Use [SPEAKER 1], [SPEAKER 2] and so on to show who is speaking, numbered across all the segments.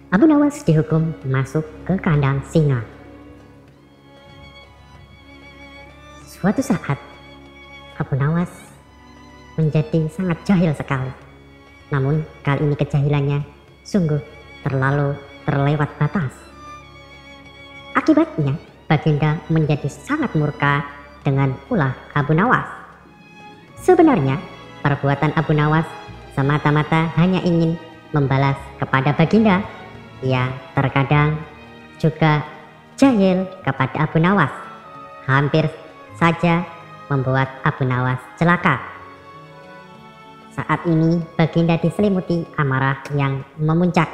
[SPEAKER 1] Abu Nawas dihukum masuk ke kandang singa. Suatu saat, Abu Nawas menjadi sangat jahil sekali. Namun kali ini kejahilannya sungguh terlalu terlewat batas. Akibatnya, Baginda menjadi sangat murka dengan ulah Abu Nawas. Sebenarnya, perbuatan Abu Nawas semata-mata hanya ingin membalas kepada Baginda. Ia terkadang juga jahil kepada Abu Nawas, hampir saja membuat Abu Nawas celaka. Saat ini Baginda diselimuti amarah yang memuncak.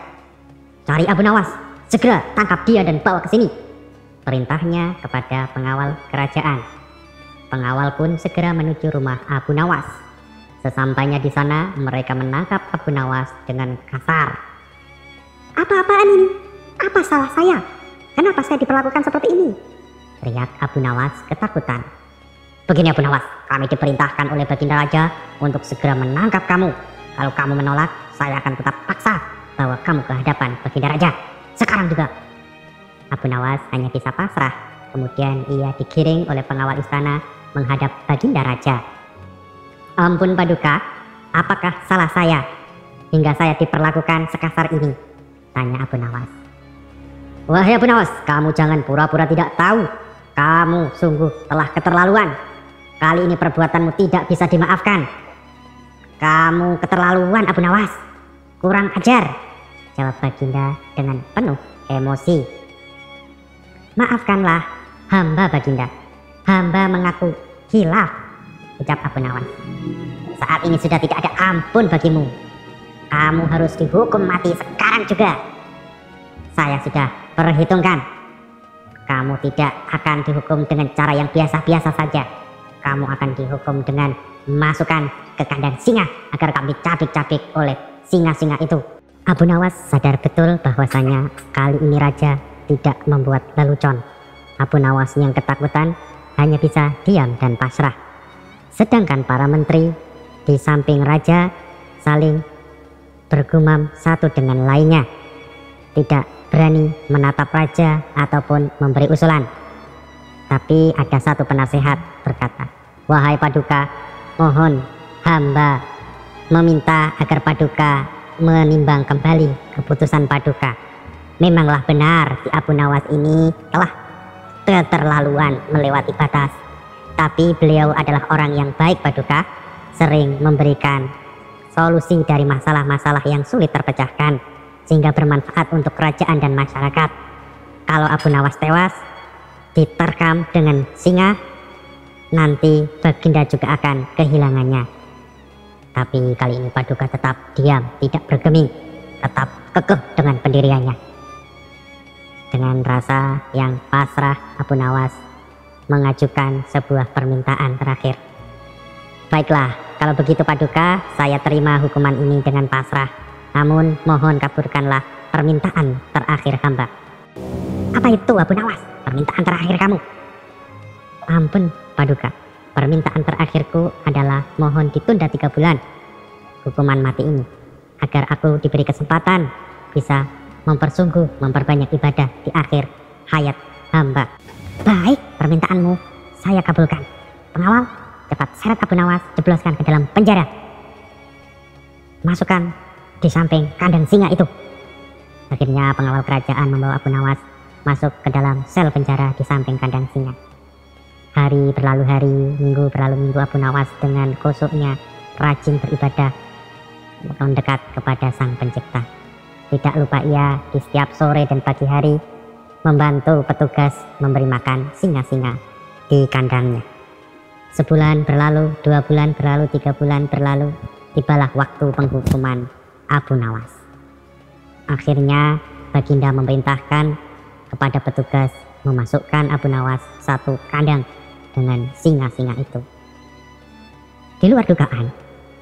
[SPEAKER 1] "Cari Abu Nawas, segera tangkap dia dan bawa ke sini," perintahnya kepada pengawal kerajaan. Pengawal pun segera menuju rumah Abu Nawas. Sesampainya di sana, mereka menangkap Abu Nawas dengan kasar. "Apa-apaan ini? Apa salah saya? Kenapa saya diperlakukan seperti ini?" teriak Abu Nawas ketakutan. "Begini Abu Nawas, kami diperintahkan oleh Baginda Raja untuk segera menangkap kamu. Kalau kamu menolak, saya akan tetap paksa bawa kamu ke hadapan Baginda Raja. Sekarang juga." Abu Nawas hanya bisa pasrah. Kemudian ia digiring oleh pengawal istana menghadap Baginda Raja. "Ampun Paduka, apakah salah saya hingga saya diperlakukan sekasar ini?" tanya Abu Nawas. "Wahai Abu Nawas, kamu jangan pura-pura tidak tahu. Kamu sungguh telah keterlaluan. Kali ini perbuatanmu tidak bisa dimaafkan." "Kamu keterlaluan Abu Nawas. Kurang ajar," jawab Baginda dengan penuh emosi. "Maafkanlah hamba Baginda. Hamba mengaku hilaf," ucap Abu Nawas. "Saat ini sudah tidak ada ampun bagimu. Kamu harus dihukum mati sekarang juga. Saya sudah perhitungkan. Kamu tidak akan dihukum dengan cara yang biasa-biasa saja. Kamu akan dihukum dengan masukkan ke kandang singa agar kami cabik-cabik oleh singa-singa itu." Abu Nawas sadar betul bahwasanya kali ini raja tidak membuat lelucon. Abu Nawas yang ketakutan hanya bisa diam dan pasrah. Sedangkan para menteri di samping raja saling bergumam satu dengan lainnya, tidak berani menatap raja ataupun memberi usulan. Tapi ada satu penasehat berkata, "Wahai Paduka, mohon hamba meminta agar Paduka menimbang kembali keputusan Paduka. Memanglah benar si Abu Nawas ini telah keterlaluan melewati batas. Tapi beliau adalah orang yang baik Paduka, sering memberikan solusi dari masalah-masalah yang sulit terpecahkan, sehingga bermanfaat untuk kerajaan dan masyarakat. Kalau Abu Nawas tewas, diterkam dengan singa, nanti Baginda juga akan kehilangannya. Tapi kali ini Paduka tetap diam, tidak bergeming, tetap kekeh dengan pendiriannya." Dengan rasa yang pasrah, Abu Nawas mengajukan sebuah permintaan terakhir. "Baiklah, kalau begitu Paduka, saya terima hukuman ini dengan pasrah. Namun mohon kabulkanlah permintaan terakhir hamba." "Apa itu Abu Nawas, permintaan terakhir kamu?" "Ampun Paduka, permintaan terakhirku adalah mohon ditunda 3 bulan hukuman mati ini, agar aku diberi kesempatan bisa memperbanyak ibadah di akhir hayat hamba." "Baik, permintaanmu saya kabulkan. Pengawal, cepat seret Abu Nawas, jebloskan ke dalam penjara. Masukkan di samping kandang singa itu." Akhirnya pengawal kerajaan membawa Abu Nawas masuk ke dalam sel penjara di samping kandang singa. Hari berlalu hari, minggu berlalu minggu, Abu Nawas dengan khusyuknya rajin beribadah mendekat kepada Sang Pencipta. Tidak lupa ia di setiap sore dan pagi hari membantu petugas memberi makan singa-singa di kandangnya. Sebulan berlalu, 2 bulan berlalu, 3 bulan berlalu, tibalah waktu penghukuman Abu Nawas. Akhirnya Baginda memerintahkan kepada petugas memasukkan Abu Nawas satu kandang dengan singa-singa itu. Di luar dugaan,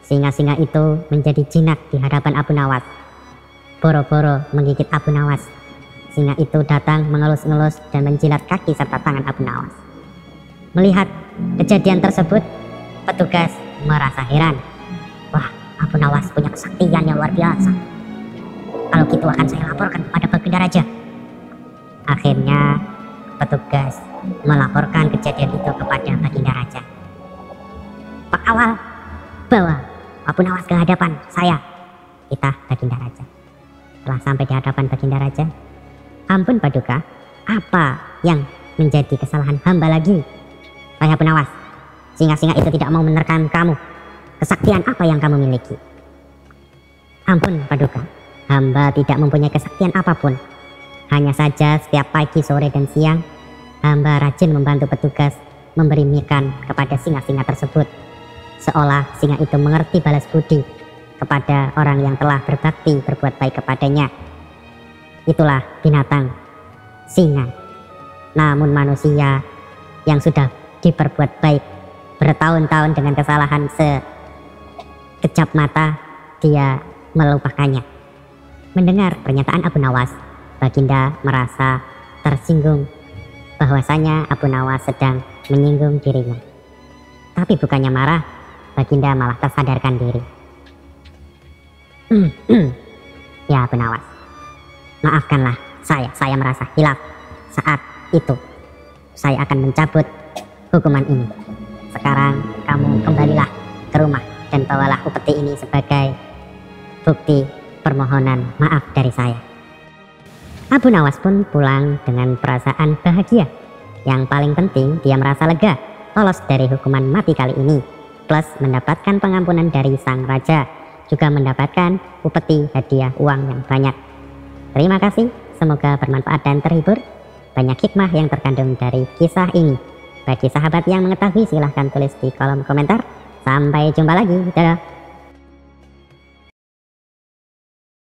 [SPEAKER 1] singa-singa itu menjadi jinak di hadapan Abu Nawas. Boro-boro menggigit Abu Nawas, singa itu datang mengelus-ngelus dan menjilat kaki serta tangan Abu Nawas. Melihat kejadian tersebut, petugas merasa heran. Wah, Abu Nawas punya kesaktian yang luar biasa. Kalau gitu akan saya laporkan kepada Baginda Raja. Akhirnya petugas melaporkan kejadian itu kepada Baginda Raja. Pak Awal, bawa Abu Nawas ke hadapan saya, kita Baginda Raja. Setelah sampai di hadapan Baginda Raja, ampun Paduka, apa yang menjadi kesalahan hamba lagi? Saya Abu Nawas, singa-singa itu tidak mau menerkam kamu. Kesaktian apa yang kamu miliki? Ampun Paduka, hamba tidak mempunyai kesaktian apapun. Hanya saja setiap pagi, sore, dan siang, hamba rajin membantu petugas memberi makan kepada singa-singa tersebut. Seolah singa itu mengerti balas budi kepada orang yang telah berbakti berbuat baik kepadanya. Itulah binatang singa. Namun manusia yang sudah diperbuat baik bertahun-tahun dengan kesalahan sekejap mata, dia melupakannya. Mendengar pernyataan Abu Nawas, Baginda merasa tersinggung bahwasanya Abu Nawas sedang menyinggung dirinya. Tapi bukannya marah, Baginda malah tersadarkan diri. Ya Abu Nawas, maafkanlah saya merasa hilaf saat itu. Saya akan mencabut hukuman ini. Sekarang kamu kembalilah ke rumah dan bawalah upeti ini sebagai bukti permohonan maaf dari saya. Abu Nawas pun pulang dengan perasaan bahagia. Yang paling penting, dia merasa lega lolos dari hukuman mati kali ini, plus mendapatkan pengampunan dari sang raja, juga mendapatkan upeti hadiah uang yang banyak. Terima kasih, semoga bermanfaat dan terhibur. Banyak hikmah yang terkandung dari kisah ini. Bagi sahabat yang mengetahui, silahkan tulis di kolom komentar. Sampai jumpa lagi, dadah.